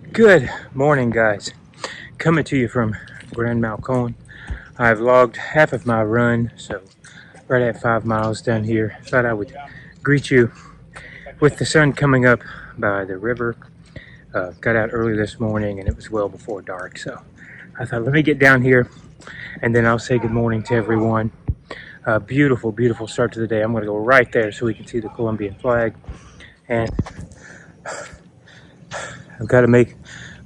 Good morning, guys. Coming to you from Grand Malcon. I've logged half of my run, so right at 5 miles down here. Thought I would greet you with the sun coming up by the river. Got out early this morning and it was well before dark, so I thought let me get down here and then I'll say good morning to everyone. Beautiful, beautiful start to the day. I'm going to go right there so we can see the Colombian flag, and I've got to make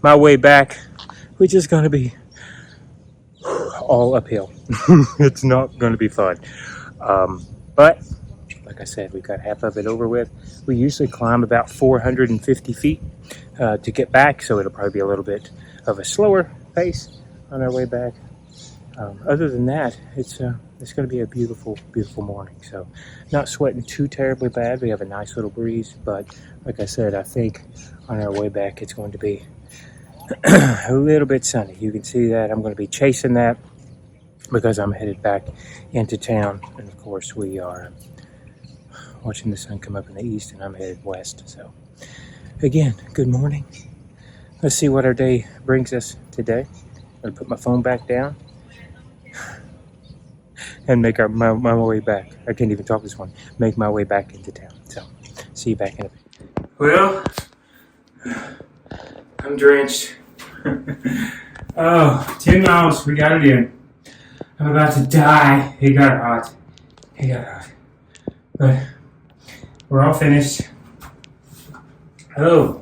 my way back, which is going to be all uphill. It's not going to be fun. But like I said, we've got half of it over with. We usually climb about 450 feet to get back, so it'll probably be a little bit of a slower pace on our way back. Other than that, it's going to be a beautiful, beautiful morning. So not sweating too terribly bad. We have a nice little breeze, but like I said, I think on our way back it's going to be a little bit sunny. You can see that. I'm going to be chasing that because I'm headed back into town, and of course we are watching the sun come up in the east and I'm headed west. So again, good morning. Let's see what our day brings us today. I'm going to put my phone back down and make my way back. I can't even talk this one. Make my way back into town. So see you back in a bit. Well, I'm drenched. 10 miles, we got it in. I'm about to die. It got hot. But we're all finished. Oh.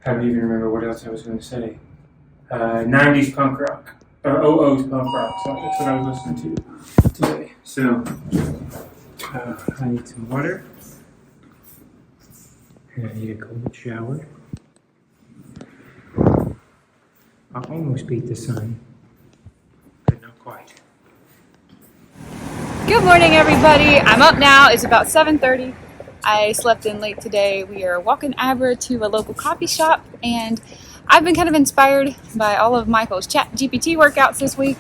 I don't even remember what else I was going to say. 90s punk rock. Or OO's punk rock. So that's what I was listening to today. So, I need some water. And I need a cold shower. I almost beat the sun, but not quite. Good morning, everybody. I'm up now. It's about 7:30. I slept in late today. We are walking Abra to a local coffee shop, and I've been kind of inspired by all of Michael's ChatGPT workouts this week.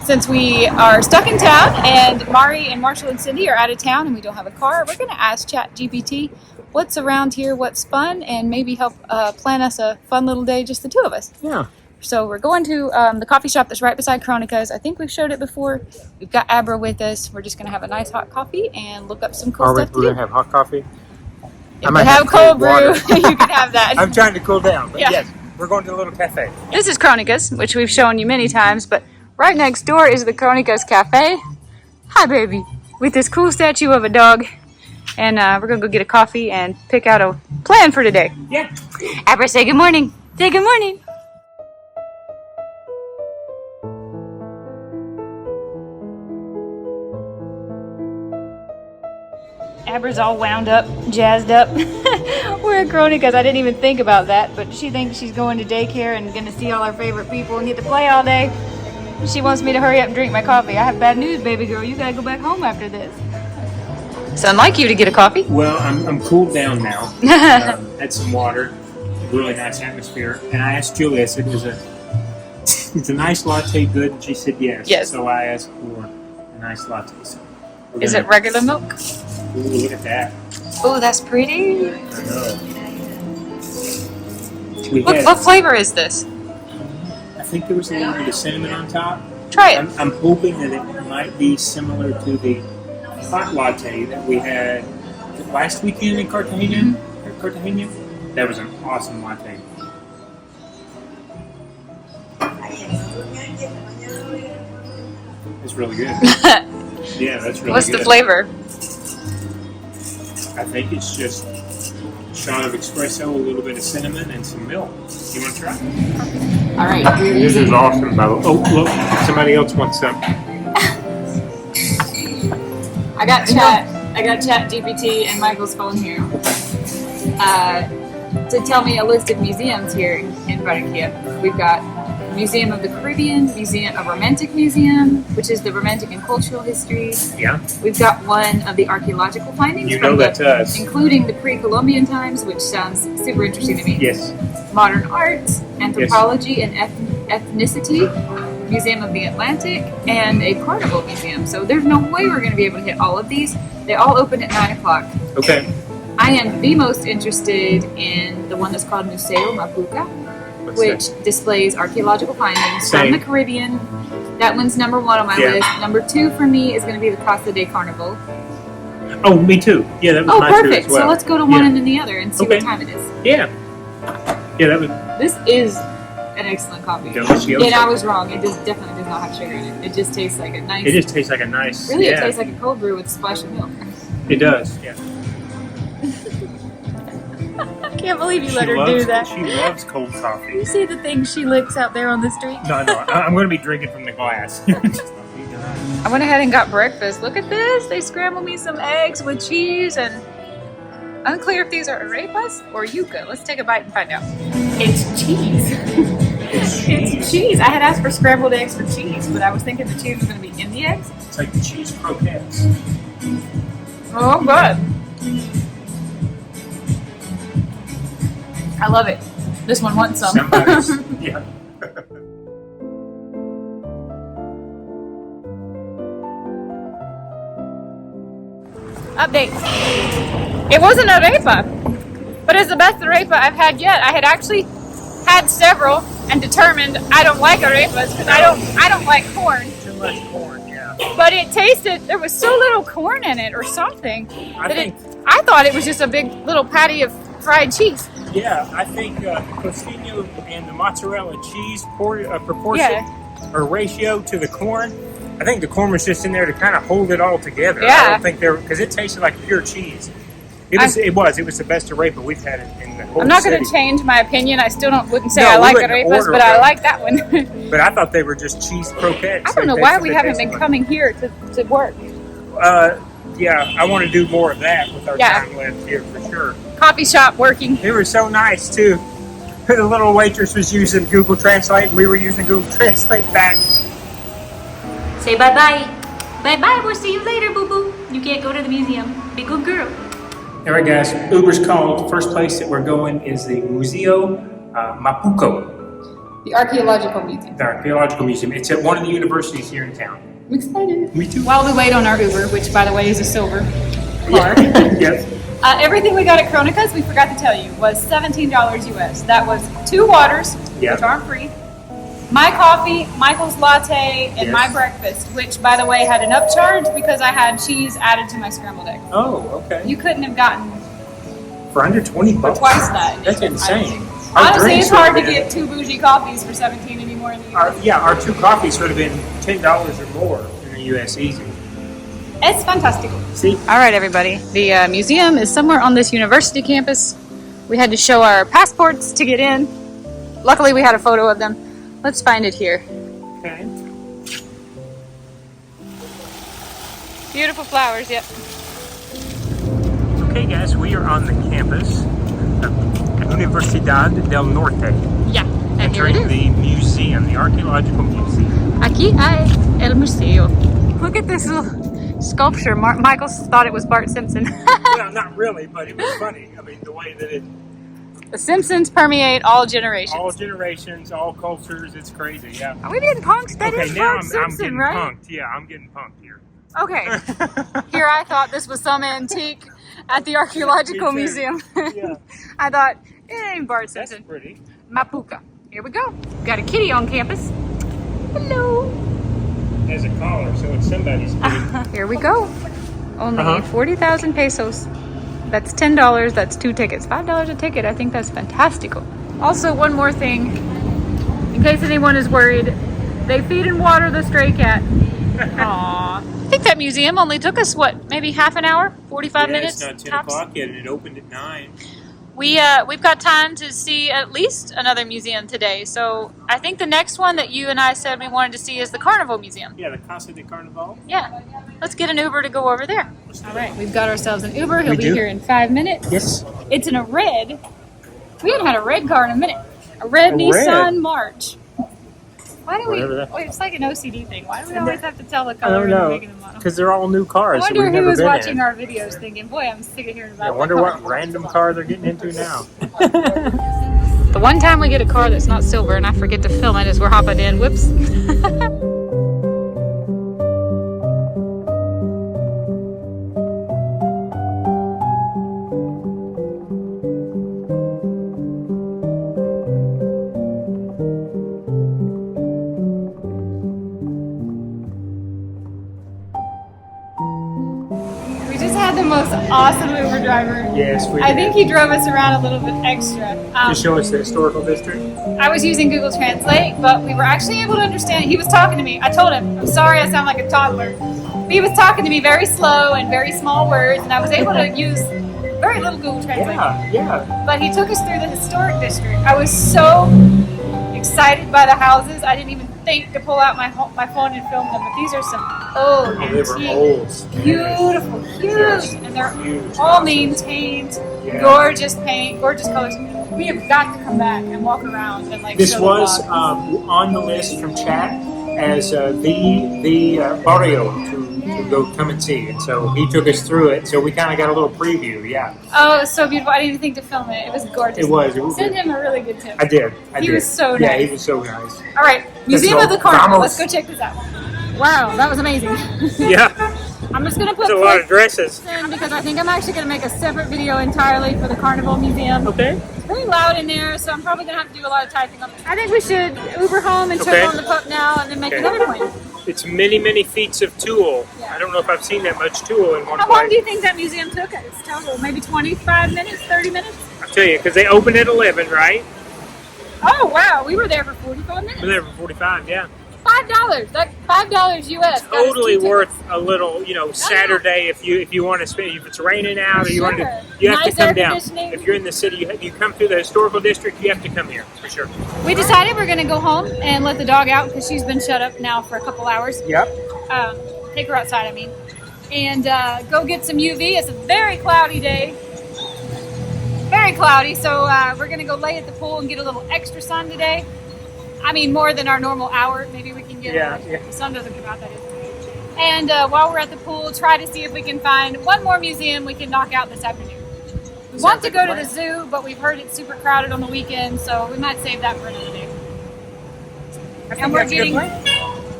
Since we are stuck in town and Mari and Marshall and Cindy are out of town and we don't have a car, we're going to ask ChatGPT what's around here, what's fun, and maybe help plan us a fun little day, just the two of us. Yeah. So we're going to the coffee shop that's right beside Cronica's. I think we've showed it before. We've got Abra with us. We're just going to have a nice hot coffee and look up some cool stuff to do. We're going to have hot coffee? If we have cold brew, you can have that. I'm trying to cool down, but yeah. Yes, we're going to a little cafe. This is Cronica's, which we've shown you many times, but right next door is the Cronica's Cafe. Hi, baby. With this cool statue of a dog. And we're going to go get a coffee and pick out a plan for today. Yeah. Abra, say good morning. Say good morning. Abra's all wound up, jazzed up. We're at Cronica's. I didn't even think about that, but she thinks she's going to daycare and going to see all our favorite people and get to play all day. She wants me to hurry up and drink my coffee. I have bad news, baby girl. You got to go back home after this. So unlike you to get a coffee. Well, I'm cooled down now. Had some water, really nice atmosphere. And I asked Julie, I said, is a nice latte good? And she said yes. Yes. So I asked for a nice latte. So is it regular milk? Ooh, look at that. Oh, that's pretty. I know. What flavor is this? I think there was a little bit of cinnamon on top. Try it. I'm hoping that it might be similar to the hot latte that we had last weekend in Cartagena. Cartagena. That was an awesome latte. It's really good. Yeah, that's really What's good. the flavor? I think it's just a shot of espresso, a little bit of cinnamon, and some milk. You want to try? All right. This is awesome, by the way. Oh, look, somebody else wants some. I got ChatGPT and Michael's phone here to tell me a list of museums here in Barranquilla. We've got Museum of the Caribbean, a Romantic Museum, which is the romantic and cultural history. Yeah. We've got one of the archaeological findings. You know that to us. Including the pre-Columbian times, which sounds super interesting to me. Yes. Modern art, anthropology, and ethnicity, Museum of the Atlantic, and a carnival museum. So there's no way we're going to be able to hit all of these. They all open at 9 o'clock. Okay. I am the most interested in the one that's called Museo Mapuca, which displays archaeological findings from the Caribbean. That one's number 1 on my list. Number 2 for me is going to be the Casa de Carnival. Oh, me too. Yeah, that was my perfect. As well. So let's go to one and then the other and see what time it is. Yeah. Yeah, that was. This is an excellent coffee. Delicioso. And I was wrong. It definitely does not have sugar in it. It just tastes like a nice. It just tastes like a nice. Really, it tastes like a cold brew with a splash of milk. It does. Yeah. I can't believe you let her do that. She loves cold coffee. You see the things she licks out there on the street? No, I'm going to be drinking from the glass. I went ahead and got breakfast. Look at this. They scrambled me some eggs with cheese and unclear if these are arepas or yuca. Let's take a bite and find out. It's cheese. It's cheese. I had asked for scrambled eggs with cheese, but I was thinking the cheese was going to be in the eggs. It's like cheese croquettes. Oh, good. I love it. This one wants some. Yeah. Update. It wasn't an arepa, but it's the best arepa I've had yet. I had actually had several and determined I don't like arepas because I don't like corn. Too much corn, yeah. But it tasted, there was so little corn in it or something I thought it was just a big little patty of fried cheese. Yeah, I think the Costino and the mozzarella cheese proportion or ratio to the corn. I think the corn was just in there to kind of hold it all together. Yeah. I don't think because it tasted like pure cheese. It was the best arepa we've had in the whole I'm not going to change my opinion. I still wouldn't say I like arepas, but I like that one. But I thought they were just cheese croquettes. I don't know why we haven't been coming here to work. Yeah, I want to do more of that with our time left here for sure. Coffee shop working. They were so nice too. The little waitress was using Google Translate and we were using Google Translate back. Say bye-bye. Bye-bye, we'll see you later, boo-boo. You can't go to the museum. Be a good girl. All right, guys, Uber's called. The first place that we're going is the Museo Mapuco. The Archaeological Museum. The Archaeological Museum. It's at one of the universities here in town. I'm excited. Me too. While we wait on our Uber, which by the way is a silver car. Yes. Everything we got at Chronica's, we forgot to tell you, was $17 US. That was 2 waters, which aren't free, my coffee, Michael's latte, and my breakfast, which, by the way, had an upcharge because I had cheese added to my scrambled egg. Oh, okay. You couldn't have gotten for under $20. For twice that. That's insane. Honestly, it's hard to get 2 bougie coffees for $17 anymore in the US. Our 2 coffees would have been $10 or more in the US easy. It's fantastical. See? All right, everybody. The museum is somewhere on this university campus. We had to show our passports to get in. Luckily, we had a photo of them. Let's find it here. Okay. Beautiful flowers, yep. Okay, guys, we are on the campus of Universidad del Norte. Yeah, and here it entering is. the museum, the Archaeological Museum. Aquí hay el museo. Look at this little sculpture. Michael thought it was Bart Simpson. Well, not really, but it was funny. I mean, the way that it... The Simpsons permeate all generations. All generations, all cultures, it's crazy, yeah. Are we getting punked? That is now Bart I'm Simpson, getting right? punked. Yeah, I'm getting punked here. Okay. Here I thought this was some antique at the Archaeological Museum. Yeah. I thought, it ain't Bart Simpson. That's pretty. Mapuca. Here we go. Got a kitty on campus. Hello. Has a collar, so it's somebody's kitty. Here we go. Only 40,000 pesos. That's $10. That's 2 tickets. $5 a ticket. I think that's fantastical. Also, one more thing. In case anyone is worried, they feed and water the stray cat. Aww. I think that museum only took us, what, maybe half an hour? 45 minutes? It's not 10 tops? o'clock yet, and it opened at 9. We've got time to see at least another museum today. So I think the next one that you and I said we wanted to see is the Carnival Museum. Yeah, the Casa de Carnival. Yeah. Let's get an Uber to go over there. All right, we've got ourselves an Uber. He'll be here in 5 minutes. Yes. It's in a red. We haven't had a red car in a minute. A red Nissan March. Why do wait, it's like an OCD thing. Why do we always have to tell the color and the make and the model? Because they're all new cars. I wonder who was watching our videos thinking, boy, I'm sick of hearing about I wonder what random car they're getting into now. The one time we get a car that's not silver and I forget to film it as we're hopping in. Whoops. awesome Uber driver. Yes, we I did. think he drove us around a little bit extra. To show us the historical district. I was using Google Translate, but we were actually able to understand. He was talking to me. I told him, I'm sorry I sound like a toddler. But he was talking to me very slow and very small words, and I was able to use very little Google Translate. Yeah. But he took us through the historic district. I was so excited by the houses. I didn't even think to pull out my phone and film them. But these are some old, They were antique, old. beautiful, huge, and they're Huge. all maintained, Yeah. gorgeous paint, gorgeous colors. We have got to come back and walk around and like. This show was the vlog. on the list from chat as the barrio to go come and see, and so he took us through it. So we kind of got a little preview. Yeah, Oh, it was so beautiful. I didn't even think to film it. It was gorgeous. it was. Send him a really good tip. I did. He was so Yeah, nice. he was so nice. All right, Museum go. of the Carnival. Vamos. Let's go check this out. Wow, that was amazing. Yeah, I'm just gonna put there's a lot of dresses. clips in because I think I'm actually gonna make a separate video entirely for the Carnival Museum. Okay. It's very loud in there, so I'm probably gonna have to do a lot of typing on it. I think we should Uber home and Okay. turn on the pup now and then make Okay. another one. It's many feats of tulle. Yeah. I don't know if I've seen that much tulle in one How long place. do you think that museum took us total? Maybe 25 minutes, 30 minutes? I'll tell you, because they open at 11, right? Oh wow, we were there for 45 minutes. We're there for 45. Yeah. $5. That $5 US. got us Totally 2 tickets. worth a little, Saturday if you want to spend. If it's raining out or you want to, Sure. you have Nice to come air down. conditioning. If you're in the city, you come through the historical district. You have to come here for sure. We decided we're gonna go home and let the dog out because she's been shut up now for a couple hours. Yep. Take her outside, I mean, and go get some UV. It's a very cloudy day. Very cloudy, so we're gonna go lay at the pool and get a little extra sun today. I mean, more than our normal hour. Maybe we can get. Yeah. The sun doesn't come out, that is. And while we're at the pool, try to see if we can find one more museum we can knock out this afternoon. We want to go to the zoo, but we've heard it's super crowded on the weekend, so we might save that for another day. And we're getting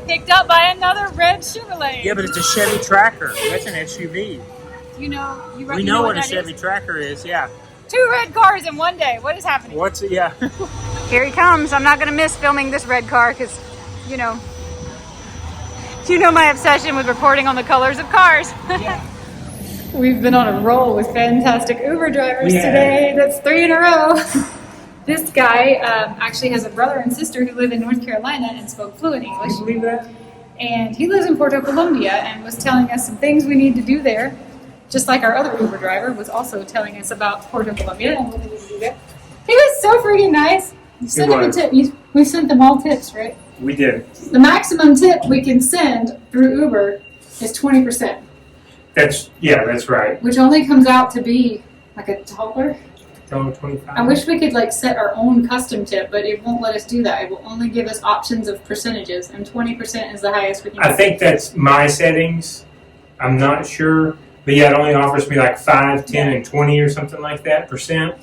picked up by another red Chevrolet. Yeah, but it's a Chevy Tracker. That's an SUV. You know, We know what a that Chevy is? Tracker is. Yeah. 2 red cars in one day. What is happening? What's it? Yeah. Here he comes. I'm not going to miss filming this red car because, you know my obsession with reporting on the colors of cars. Yeah. We've been on a roll with fantastic Uber drivers Yeah. today. That's 3 in a row. This guy actually has a brother and sister who live in North Carolina and spoke fluent English. Can you believe that? And he lives in Puerto Colombia and was telling us some things we need to do there. Just like our other Uber driver was also telling us about Puerto Colombia and what we need to do there. He was so freaking nice. You sent him a was. tip. We sent them all tips, right? We did. The maximum tip we can send through Uber is 20%, That's right. which only comes out to be like $1. $1.25. I wish we could like set our own custom tip, but it won't let us do that. It will only give us options of percentages, and 20% is the highest we can I get. think that's my settings. I'm not sure, but yeah, it only offers me like 5, 10, and 20 or something like that %.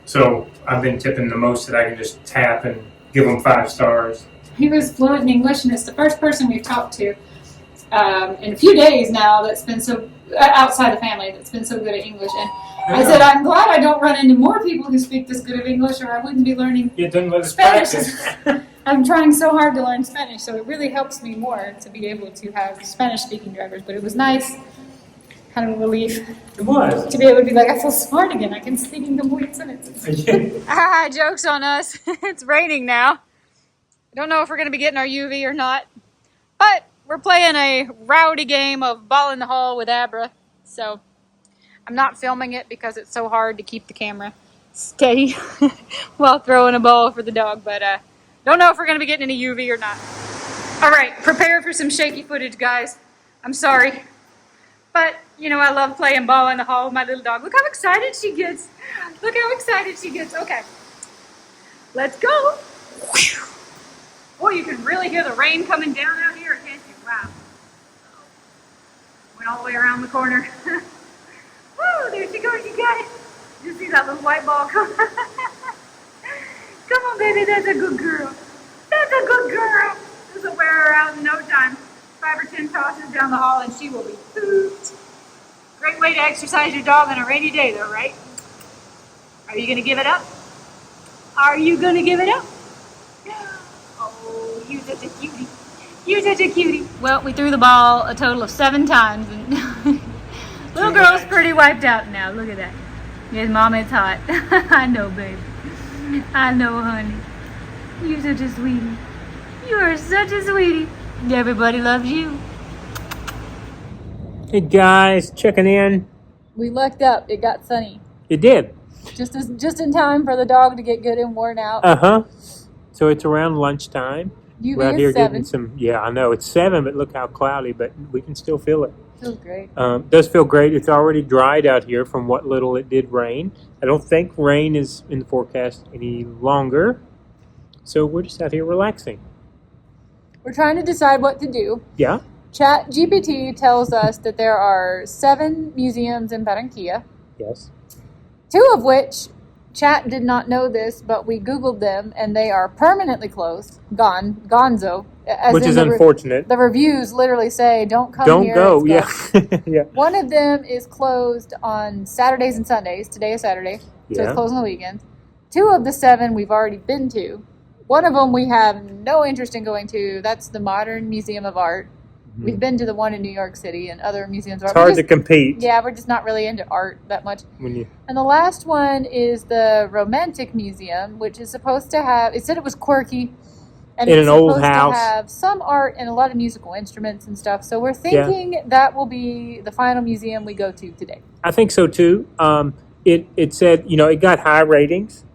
So I've been tipping the most that I can just tap and give them 5 stars. He was fluent in English, and it's the first person we've talked to in a few days now that's been so outside the family that's been so good at English. And I said, I'm glad I don't run into more people who speak this good of English, or I wouldn't be learning It doesn't let us Spanish. practice. I'm trying so hard to learn Spanish, so it really helps me more to be able to have Spanish-speaking drivers. But it was nice, kind of a relief It was. to be able to be like, I feel smart again. I can speak in complete sentences. Yeah. Joke's on us. It's raining now. I don't know if we're going to be getting our UV or not, but we're playing a rowdy game of ball in the hall with Abra, so I'm not filming it because it's so hard to keep the camera steady while throwing a ball for the dog, but don't know if we're going to be getting any UV or not. All right, prepare for some shaky footage, guys. I'm sorry, but I love playing ball in the hall with my little dog. Look how excited she gets. Look how excited she gets. Okay, let's go. Boy, you can really hear the rain coming down out here, can't you? Wow. Went all the way around the corner. Woo, there she goes, you got it. You see that little white ball come? Come on, baby, that's a good girl. That's a good girl. This will wear her out in no time. 5 or 10 tosses down the hall and she will be pooped. Great way to exercise your dog on a rainy day though, right? Are you going to give it up? Are you going to give it up? Oh, you're such a cutie. You're such a cutie. Well, we threw the ball a total of 7 times and Little girl's pretty wiped out now. Look at that. Yes, Mama, it's hot. I know, baby. I know, honey. You're such a sweetie. You are such a sweetie. Everybody loves you. Hey guys, checking in. We lucked up. It got sunny. It did. Just in time for the dog to get good and worn out. Uh-huh. So it's around lunchtime. UV We're out is here 7. getting some, yeah, I know. It's 7, but look how cloudy, but we can still feel it. Feels great. Does feel great. It's already dried out here from what little it did rain. I don't think rain is in the forecast any longer. So we're just out here relaxing. We're trying to decide what to do. Yeah. Chat GPT tells us that there are 7 museums in Barranquilla. Yes. 2 of which, Chat did not know this, but we Googled them, and they are permanently closed, gonzo. Which is unfortunate. The reviews literally say, don't come Don't here. go, yeah. Yeah. One of them is closed on Saturdays and Sundays. Today is Saturday, so Yeah. it's closed on the weekends. 2 of the 7 we've already been to. One of them we have no interest in going to. That's the Modern Museum of Art. Mhm. We've been to the one in New York City and other museums of It's art. hard to compete. Yeah, we're just not really into art that much. When you, And the last one is the Romantic Museum, which is supposed to have, it said it was quirky. And In it's an old supposed house. to have some art and a lot of musical instruments and stuff. So we're thinking that will be the final museum we go to today. I think so too. It said, it got high ratings,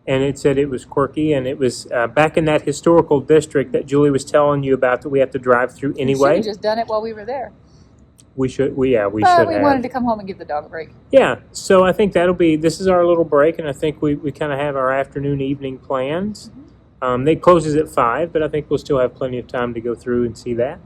and it said it was quirky, and it was back in that historical district that Julie was telling you about that we have to drive through We should anyway. have just done it while we were there. We should But have. we wanted to come home and give the dog a break. Yeah, so I think this is our little break, and I think we kind of have our afternoon, evening plans. They closes at 5, but I think we'll still have plenty of time to go through and see that.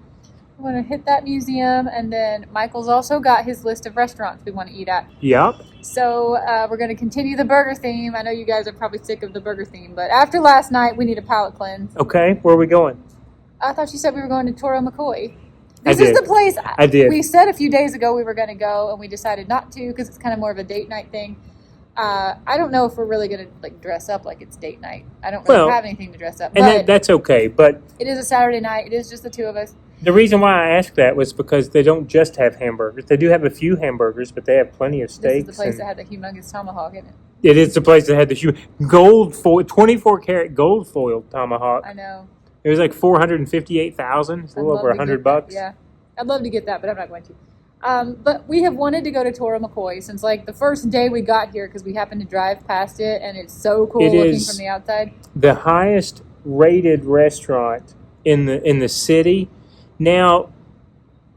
We want to hit that museum, and then Michael's also got his list of restaurants we want to eat at. Yep. So we're going to continue the burger theme. I know you guys are probably sick of the burger theme, but after last night, we need a palate cleanse. Okay, where are we going? I thought you said we were going to Toro McCoy. I This is did. the place I did. we said a few days ago we were going to go, and we decided not to because it's kind of more of a date night thing. I don't know if we're really going to dress up like it's date night. I don't really have anything to dress up, And but that's okay, but it is a Saturday night. It is just the 2 of us. the reason why I asked that was because they don't just have hamburgers. They do have a few hamburgers, but they have plenty of steaks. This is the place that had the humongous tomahawk in it. It is the place that had the huge gold foil, 24 karat gold foil tomahawk. I know. It was like $458,000. It's a little I'd over love to get $100. that. Yeah, I'd love to get that, but I'm not going to. But we have wanted to go to Toro McCoy since the first day we got here because we happened to drive past it, and it's so cool It looking is from the outside. The highest rated restaurant in the city. Now,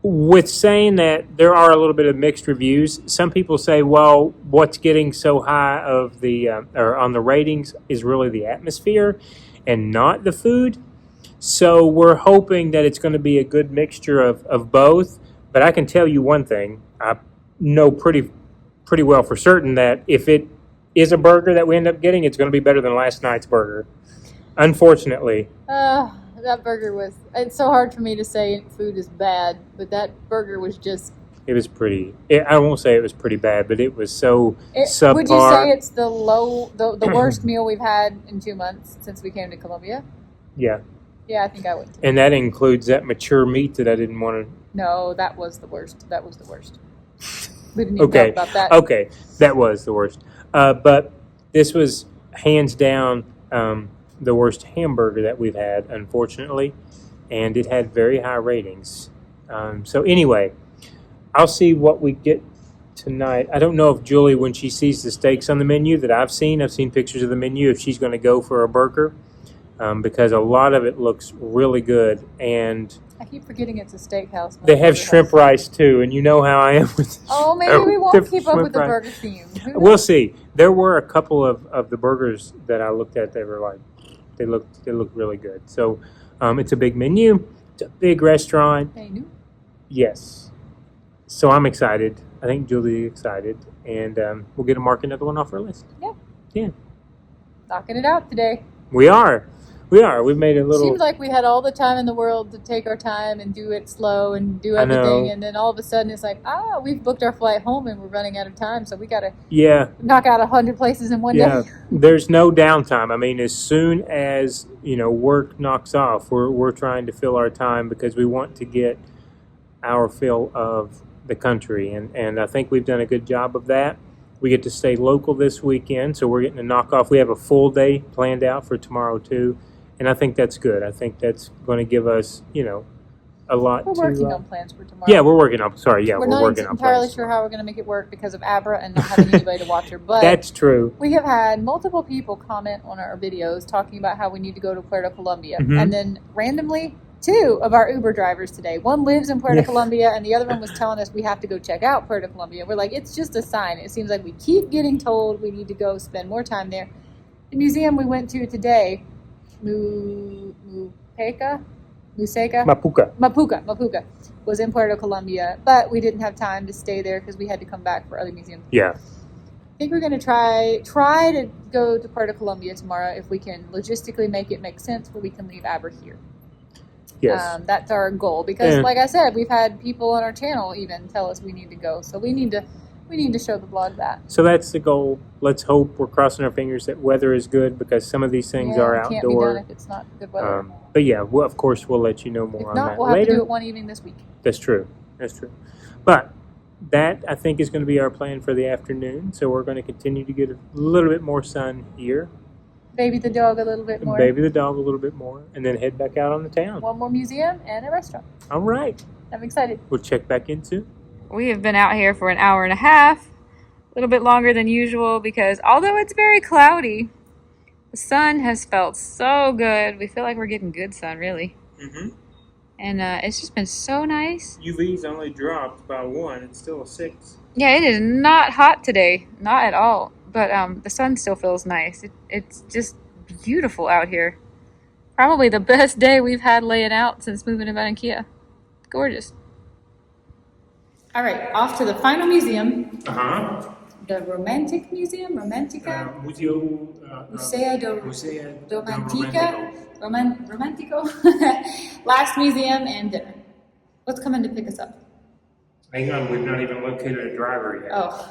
with saying that, there are a little bit of mixed reviews. Some people say, well, what's getting so high of or on the ratings is really the atmosphere and not the food. So we're hoping that it's going to be a good mixture of both. But I can tell you one thing. I know pretty well for certain that if it is a burger that we end up getting, it's going to be better than last night's burger. Unfortunately. That burger was, it's so hard for me to say food is bad, but that burger was just... It was pretty, I won't say it was pretty bad, but it was so subpar. Would you say it's the worst meal we've had in 2 months since we came to Colombia? Yeah. Yeah, I think I would too. And that includes that mature meat that I didn't want to... No, that was the worst. That was the worst. We didn't even talk about that. Okay, that was the worst. But this was hands down the worst hamburger that we've had, unfortunately. And it had very high ratings. So anyway, I'll see what we get tonight. I don't know if Julie, when she sees the steaks on the menu that I've seen pictures of the menu, if she's going to go for a burger. Because a lot of it looks really good, and I keep forgetting it's a steakhouse. They have shrimp rice too, and you know how I am with. Oh, maybe we won't keep up with the burger theme. We'll see. There were a couple of the burgers that I looked at. They were they looked really good. So, it's a big menu. It's a big restaurant. They knew. Yes. So I'm excited. I think Julie's excited, and we'll get to mark another one off our list. Yeah. Yeah. Knocking it out today. We are. We've made a little... Seems like we had all the time in the world to take our time and do it slow and do everything. And then all of a sudden it's like, we've booked our flight home and we're running out of time. So we got to knock out 100 places in one day. There's no downtime. I mean, as soon as, work knocks off, we're trying to fill our time because we want to get our fill of the country, and I think we've done a good job of that. We get to stay local this weekend, so we're getting to knock off. We have a full day planned out for tomorrow too, and I think that's good. I think that's going to give us, a lot. We're working on plans for tomorrow. Yeah, we're working on. Sorry, yeah, we're we're not working on entirely plans. sure how we're going to make it work because of Abra and not having anybody to watch her. But that's true. We have had multiple people comment on our videos talking about how we need to go to Puerto Colombia, Mhm. and then randomly, 2 of our Uber drivers today. One lives in Puerto Colombia, and the other one was telling us we have to go check out Puerto Colombia. We're like, it's just a sign. It seems like we keep getting told we need to go spend more time there. The museum we went to today, Mapuca, was in Puerto Colombia, but we didn't have time to stay there because we had to come back for other museums. Yeah. I think we're going to try to go to Puerto Colombia tomorrow if we can logistically make it make sense where we can leave Abra here. Yes. That's our goal because, like I said, we've had people on our channel even tell us we need to go, so we need to show the vlog that. So that's the goal. Let's hope, we're crossing our fingers that weather is good because some of these things are outdoor. Can't be done if it's not good weather. But yeah, of course we'll let you know more on that If not, we'll have later. to do it one evening this week. That's true. But that, I think, is going to be our plan for the afternoon. So we're going to continue to get a little bit more sun here. Baby the dog a little bit more. Baby the dog a little bit more. And then head back out on the town. One more museum and a restaurant. All right. I'm excited. We'll check back in soon. We have been out here for an hour and a half, a little bit longer than usual because although it's very cloudy, the sun has felt so good. We feel like we're getting good sun, really. Mm-hmm. And it's just been so nice. UV's only dropped by 1. It's still a 6. Yeah, it is not hot today. Not at all. But the sun still feels nice. It's just beautiful out here. Probably the best day we've had laying out since moving to Barranquilla. Gorgeous. All right, off to the final museum. Uh-huh. The Romantic Museum, Romantica, Museo Romantico, last museum and dinner. What's coming to pick us up? Hang on, we've not even located a driver yet. Oh,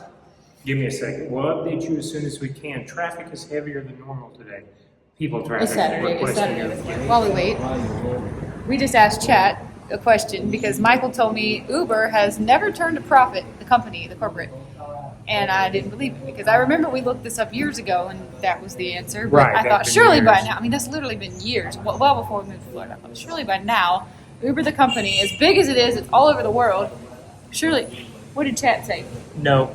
Give me a second. We'll update you as soon as we can. Traffic is heavier than normal today. People traffic. it's Saturday. requesting everything. While we wait, we just asked Chat a question because Michael told me Uber has never turned a profit, the company, the corporate. And I didn't believe it because I remember we looked this up years ago and that was the answer. But Right, I thought that's been surely by years. now, I mean, that's literally been years, well before we moved to Florida. I thought surely by now, Uber, the company, as big as it is, it's all over the world. Surely, what did Chat say? No,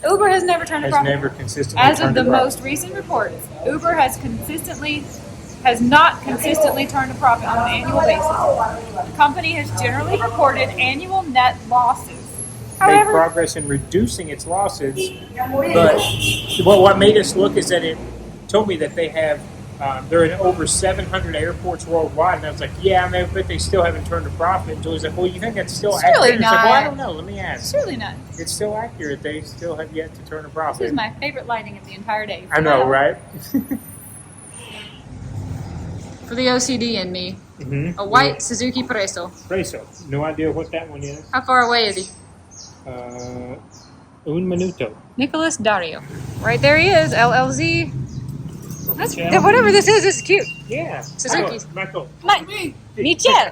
Uber has never turned a has profit. never consistently As of turned the a profit. most recent reports, Uber has not consistently turned a profit on an annual basis. The company has generally reported annual net losses. Made However, progress in reducing its losses, but what made us look is that it told me that they have they're in over 700 airports worldwide, and I was like, yeah, but they still haven't turned a profit. And Julie's like, well, you think that's still It's accurate? really It's like, well, I not. don't know. Let me ask. surely not. It's still accurate. They still have yet to turn a This profit. is my favorite lighting of the entire day. I know, right? For the OCD in me, Mm-hmm. a white Suzuki Preso. Preso. No idea what that one is. How far away is he? Un minuto. Nicholas Dario. Right there he is, LLZ. That's, Michelle? whatever this is cute. Yeah. Suzuki's. Michael. Michel.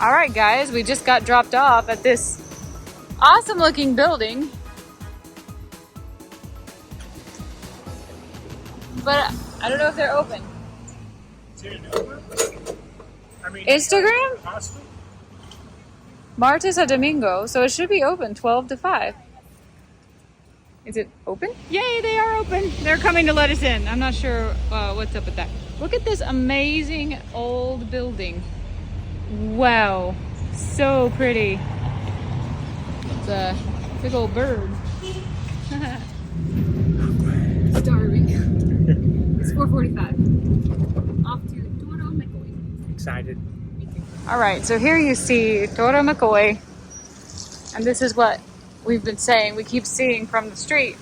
All right, guys, we just got dropped off at this awesome looking building. But I don't know if they're open. Instagram? Possibly. Martes a Domingo, so it should be open 12 to 5. Is it open? Yay, they are open. They're coming to let us in. I'm not sure what's up with that. Look at this amazing old building. Wow, so pretty. It's a big old bird. Starving. 4:45. Off to Toro McCoy. Excited. All right, so here you see Toro McCoy, and this is what we've been saying. We keep seeing from the street.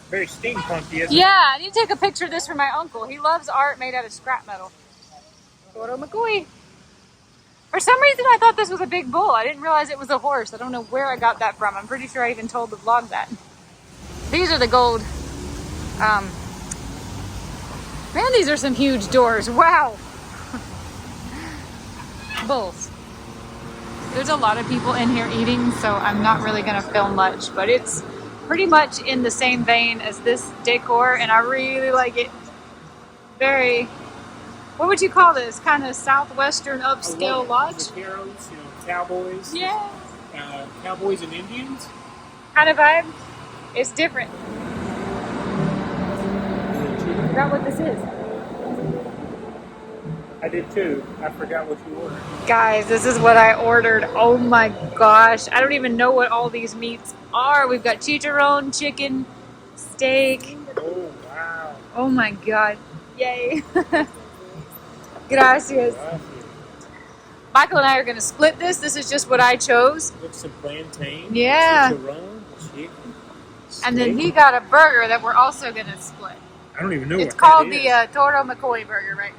Very steampunky, isn't it? Yeah, I need to take a picture of this for my uncle. He loves art made out of scrap metal. Toro McCoy. For some reason, I thought this was a big bull. I didn't realize it was a horse. I don't know where I got that from. I'm pretty sure I even told the vlog that. These are the gold. Man, these are some huge doors. Wow. Bulls. There's a lot of people in here eating, so I'm not really going to film much, but it's pretty much in the same vein as this decor, and I really like it. Very, what would you call this? Kind of southwestern upscale lodge? Vaqueros, cowboys. Yeah. Cowboys and Indians. Kind of vibe. It's different. I forgot what this is. I did too. I forgot what you ordered. Guys, this is what I ordered. Oh my gosh. I don't even know what all these meats are. We've got chicharron, chicken, steak. Oh, wow. Oh my god. Yay. Gracias. Michael and I are going to split this. This is just what I chose. With some plantain. Yeah. Chicharron, chicken, And then steak. he got a burger that we're also going to split. I don't even know It's what called that the is. Toro McCoy burger, right?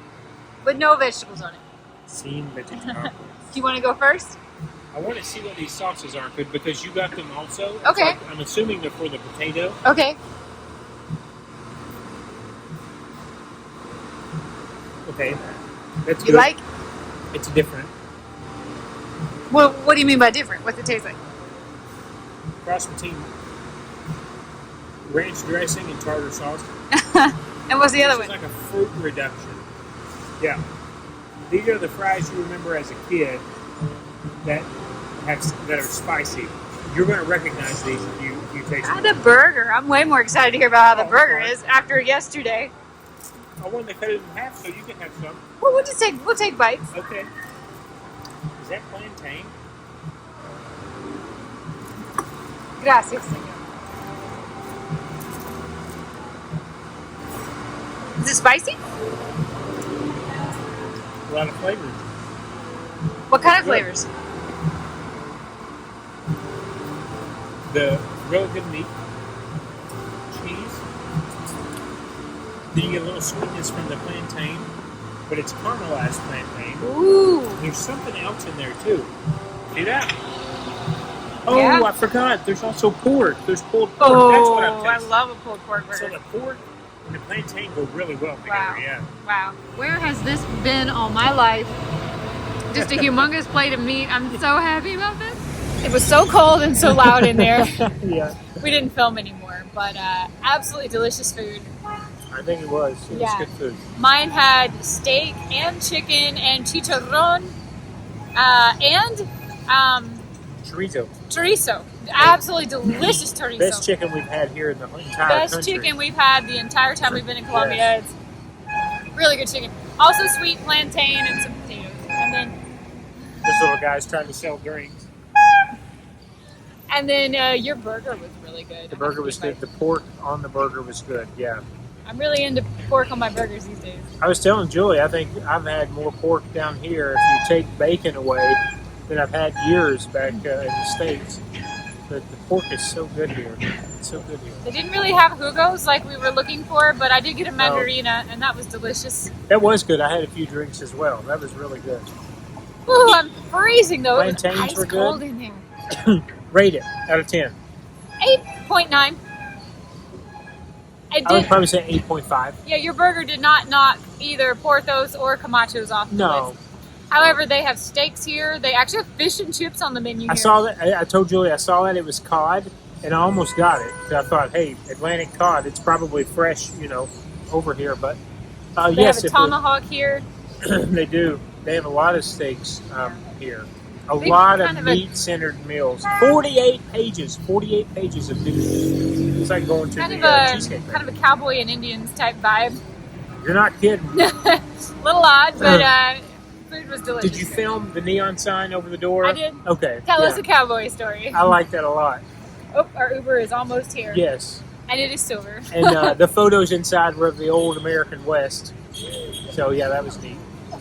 With no vegetables on it. Sin vegetarian. Do you want to go first? I want to see what these sauces are, because you got them also. Okay. So I'm assuming they're for the potato. Okay. Okay. That's You good. like? It's different. Well, what do you mean by different? What's it taste like? Cross between ranch dressing and tartar sauce. And what's the other This is one? like a fruit reduction. Yeah. These are the fries you remember as a kid that are spicy. You're going to recognize these if you taste them. The burger. I'm way more excited to hear about how the burger is after yesterday. I wanted to cut it in half so you can have some. Well, we'll take bites. Okay. Is that plantain? Gracias, señor. Is it spicy? A lot of flavors. What kind of Good. flavors? The really good meat, cheese. Then you get a little sweetness from the plantain, but it's caramelized plantain. Ooh. There's something else in there too. See that? Oh, Yeah. I forgot. There's also pork. There's pulled pork. That's what I'm Oh, I tasting. love a pulled pork So burger. the pork and the plantain go really well together. Wow. Yeah. Wow. Where has this been all my life? Just a humongous plate of meat. I'm so happy about this. It was so cold and so loud in there. Yeah. We didn't film anymore, but absolutely delicious food. I think it was. It Yeah. was good food. Mine had steak and chicken and chicharron and Chorizo. chorizo. Absolutely delicious chorizo. Best chicken we've had here in the entire Best country. chicken we've had the entire time we've been in Colombia. It's really good chicken. Also sweet plantain and some potatoes. And then This little guy's trying to sell drinks. your burger was really good. The burger was good. The pork on the burger was good. Yeah. I'm really into pork on my burgers these days. I was telling Julie, I think I've had more pork down here if you take bacon away than I've had years back in the States. But the pork is so good here. It's so good here. They didn't really have jugos like we were looking for, but I did get a mandarina, and that was delicious. That was good. I had a few drinks as well. That was really good. Ooh, I'm freezing though. It was Plantains ice were good. cold in here. Rate it out of 10. 8.9. I would probably say 8.5. Yeah, your burger did not knock either Porthos or Camachos off the No. list. However, they have steaks here. They actually have fish and chips on the menu here. I saw that. I told Julie I saw that it was cod, and I almost got it. So I thought, hey, Atlantic cod, it's probably fresh, over here. But They yes, have a if tomahawk here. they do. They have a lot of steaks here. A Big lot kind of of a- meat-centered meals. 48 pages. 48 pages of food. It's like going to Kind the of Cheesecake a Factory. cowboy and Indians type vibe. You're not kidding. Little odd, but food was delicious. Did you film the neon sign over the door? I did. Okay. Tell yeah. us a cowboy story. I like that a lot. Oh, our Uber is almost here. Yes. And it is silver. And the photos inside were of the old American West. So yeah, that was neat.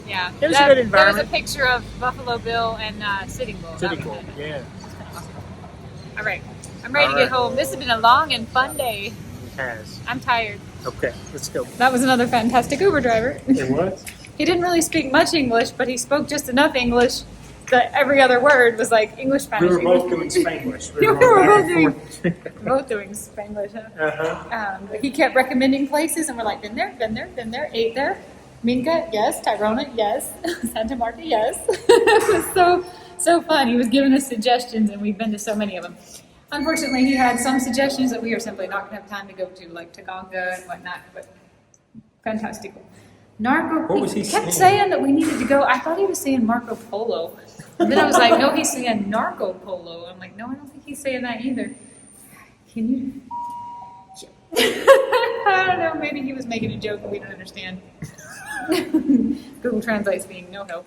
Yeah. It was a good There environment. was a picture of Buffalo Bill and Sitting Bull. That Sitting was Bull, it. yeah. All right. I'm ready All to get right. home. This has been a long and fun day. It has. I'm tired. Okay, let's go. That was another fantastic Uber driver. It was? He didn't really speak much English, but he spoke just enough English that every other word was like English, We Spanish. were both English. doing Spanglish. We were both doing Spanglish. Huh? Uh-huh. But he kept recommending places, and we're like, been there, ate there. Minka, yes. Tyrona, yes. Santa Marta, yes. It was so fun. He was giving us suggestions, and we've been to so many of them. Unfortunately, he had some suggestions that we are simply not going to have time to go to, like Taganga and whatnot, but fantastic. What was he kept saying? saying that we needed to go. I thought he was saying Marco Polo. And then I was like, no, he's saying Narco Polo. I'm like, no, I don't think he's saying that either. Can you? I don't know, maybe he was making a joke and we don't understand. Google Translate's being no help.